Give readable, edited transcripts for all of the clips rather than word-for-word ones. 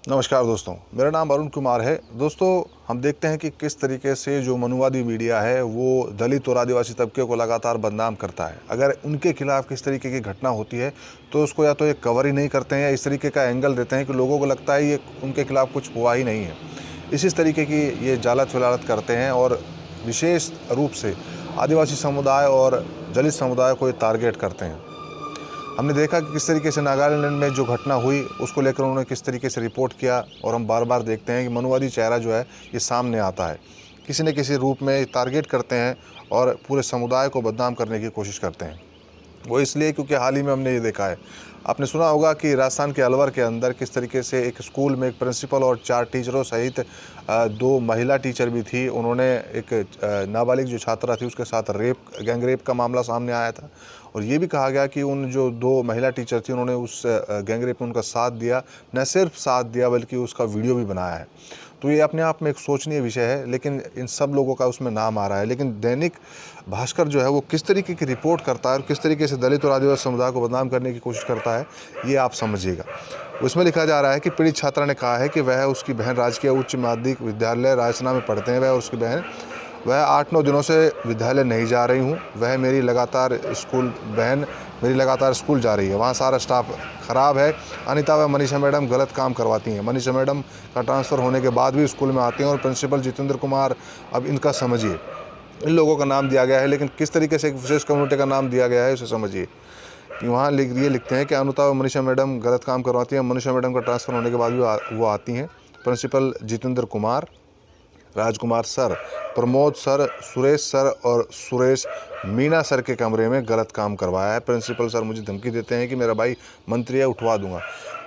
नमस्कार दोस्तों, मेरा नाम अरुण कुमार है। दोस्तों, हम देखते हैं कि किस तरीके से जो मनुवादी मीडिया है वो दलित और आदिवासी तबके को लगातार बदनाम करता है। अगर उनके खिलाफ किस तरीके की घटना होती है तो उसको या तो ये कवर ही नहीं करते हैं या इस तरीके का एंगल देते हैं कि लोगों को लगता है ये उनके खिलाफ कुछ हुआ ही नहीं है। इस तरीके की ये जालत फिलालत करते हैं और विशेष रूप से आदिवासी समुदाय और दलित समुदाय को ये टारगेट करते हैं। हमने देखा कि किस तरीके से नागालैंड में जो घटना हुई उसको लेकर उन्होंने किस तरीके से रिपोर्ट किया, और हम बार बार देखते हैं कि मनुवादी चेहरा जो है ये सामने आता है, किसी न किसी रूप में टारगेट करते हैं और पूरे समुदाय को बदनाम करने की कोशिश करते हैं। वो इसलिए क्योंकि हाल ही में हमने ये देखा है, आपने सुना होगा कि राजस्थान के अलवर के अंदर किस तरीके से एक स्कूल में एक प्रिंसिपल और 4 टीचरों सहित 2 महिला टीचर भी थी, उन्होंने एक नाबालिग जो छात्रा थी उसके साथ गैंग रेप का मामला सामने आया था। और ये भी कहा गया कि उन जो 2 महिला टीचर थी उन्होंने उस गैंग रेप में उनका साथ दिया, न सिर्फ साथ दिया बल्कि उसका वीडियो भी बनाया है। तो ये अपने आप में एक सोचनीय विषय है, लेकिन इन सब लोगों का उसमें नाम आ रहा है। लेकिन दैनिक भास्कर जो है वो किस तरीके की रिपोर्ट करता है और किस तरीके से दलित और आदिवासी समुदाय को बदनाम करने की कोशिश करता है, ये आप समझिएगा। उसमें लिखा जा रहा है कि पीड़ित छात्रा ने कहा है कि वह उसकी बहन राजकीय उच्च माध्यमिक विद्यालय रायसना में पढ़ते हैं। वह और उसकी बहन 8-9 दिनों से विद्यालय नहीं जा रही हूँ। मेरी लगातार स्कूल जा रही है। वहाँ सारा स्टाफ ख़राब है। अनीता व मनीषा मैडम गलत काम करवाती हैं। मनीषा मैडम का ट्रांसफ़र होने के बाद भी स्कूल में आती हैं। और प्रिंसिपल जितेंद्र कुमार, अब इनका समझिए, इन लोगों का नाम दिया गया है, लेकिन किस तरीके से एक विशेष कम्युनिटी का नाम दिया गया है उसे समझिए। कि वहाँ लिखते हैं कि अनीता व मनीषा मैडम गलत काम करवाती हैं। मनीषा मैडम का ट्रांसफ़र होने के बाद भी वो आती हैं। Principal Jitendra Kumar, Rajkumar sir, Pramod sir, Suresh sir और सुरेश मीना सर के कमरे में गलत काम करवाया है। प्रिंसिपल सर मुझे धमकी देते हैं कि मेरा भाई मंत्री है, उठवा दूंगा।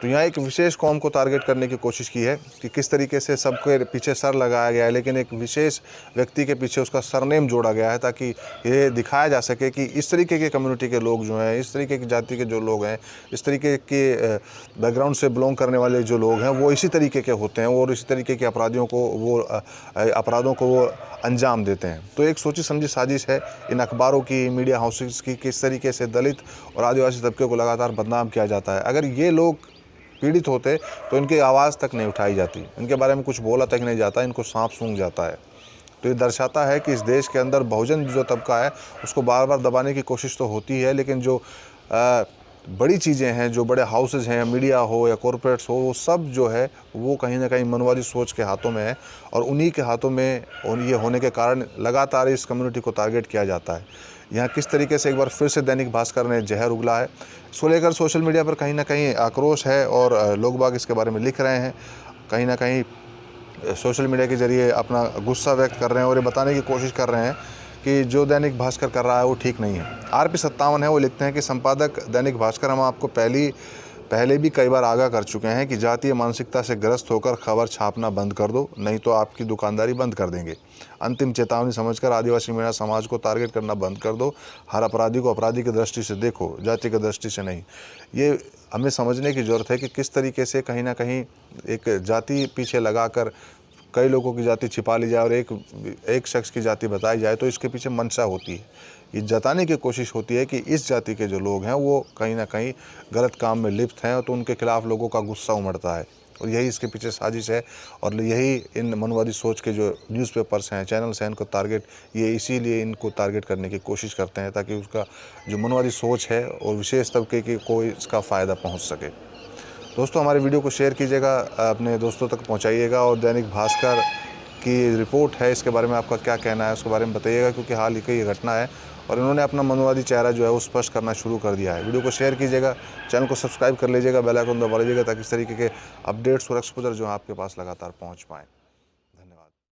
तो यहाँ एक विशेष कौम को टारगेट करने की कोशिश की है कि किस तरीके से सबके पीछे सर लगाया गया है, लेकिन एक विशेष व्यक्ति के पीछे उसका सरनेम जोड़ा गया है ताकि ये दिखाया जा सके कि इस तरीके के कम्युनिटी के लोग जो हैं, इस तरीके की जाति के जो लोग हैं, इस तरीके के बैकग्राउंड से बिलोंग करने वाले जो लोग हैं वो इसी तरीके के होते हैं और इसी तरीके के अपराधों को वो अंजाम देते हैं। तो एक सोची समझी साजिश है इन अखबारों की, मीडिया हाउसेस की, किस तरीके से दलित और आदिवासी तबके को लगातार बदनाम किया जाता है। अगर ये लोग पीड़ित होते तो इनकी आवाज़ तक नहीं उठाई जाती, इनके बारे में कुछ बोला तक नहीं जाता, इनको सांप सूंघ जाता है। तो ये दर्शाता है कि इस देश के अंदर बहुजन जो तबका है उसको बार बार दबाने की कोशिश तो होती है, लेकिन जो बड़ी चीज़ें हैं, जो बड़े हाउसेज हैं, मीडिया हो या कॉरपोरेट्स हो, वो सब जो है वो कहीं ना कहीं मनवादी सोच के हाथों में है। और उन्हीं के हाथों में ये होने के कारण लगातार इस कम्युनिटी को टारगेट किया जाता है। यहाँ किस तरीके से एक बार फिर से दैनिक भास्कर ने जहर उगला है, इसको लेकर सोशल मीडिया पर कहीं ना कहीं आक्रोश है और लोग बाग इसके बारे में लिख रहे हैं, कहीं ना कहीं सोशल मीडिया के ज़रिए अपना गुस्सा व्यक्त कर रहे हैं और ये बताने की कोशिश कर रहे हैं कि जो दैनिक भास्कर कर रहा है वो ठीक नहीं है। RP57 है, वो लिखते हैं कि संपादक दैनिक भास्कर, हम आपको पहले भी कई बार आगाह कर चुके हैं कि जातीय मानसिकता से ग्रस्त होकर खबर छापना बंद कर दो, नहीं तो आपकी दुकानदारी बंद कर देंगे। अंतिम चेतावनी समझकर आदिवासी महिला समाज को टारगेट करना बंद कर दो। हर अपराधी को अपराधी की दृष्टि से देखो, जाति की दृष्टि से नहीं। ये हमें समझने की ज़रूरत है कि किस तरीके से कहीं ना कहीं एक जाति पीछे लगाकर कई लोगों की जाति छिपा ली जाए और एक शख्स की जाति बताई जाए, तो इसके पीछे मंशा होती है। ये जताने की कोशिश होती है कि इस जाति के जो लोग हैं वो कहीं ना कहीं गलत काम में लिप्त हैं, तो उनके खिलाफ लोगों का गुस्सा उमड़ता है और यही इसके पीछे साजिश है। और यही इन मनवादी सोच के जो न्यूज़पेपर्स हैं, चैनल्स हैं, ये इसीलिए इनको टारगेट करने की कोशिश करते हैं ताकि उसका जो मनवादी सोच है और विशेष तबके की कोई इसका फ़ायदा पहुँच सके। दोस्तों, हमारे वीडियो को शेयर कीजिएगा, अपने दोस्तों तक पहुंचाइएगा और दैनिक भास्कर की रिपोर्ट है, इसके बारे में आपका क्या कहना है उसके बारे में बताइएगा, क्योंकि हाल ही की ये घटना है और इन्होंने अपना मनवादी चेहरा जो है वो स्पष्ट करना शुरू कर दिया है। वीडियो को शेयर कीजिएगा, चैनल को सब्सक्राइब कर लीजिएगा, बेल आइकन दबा लीजिएगा ताकि इस तरीके के अपडेट्स और एक्सपोजर जो है आपके पास लगातार पहुँच पाएँ।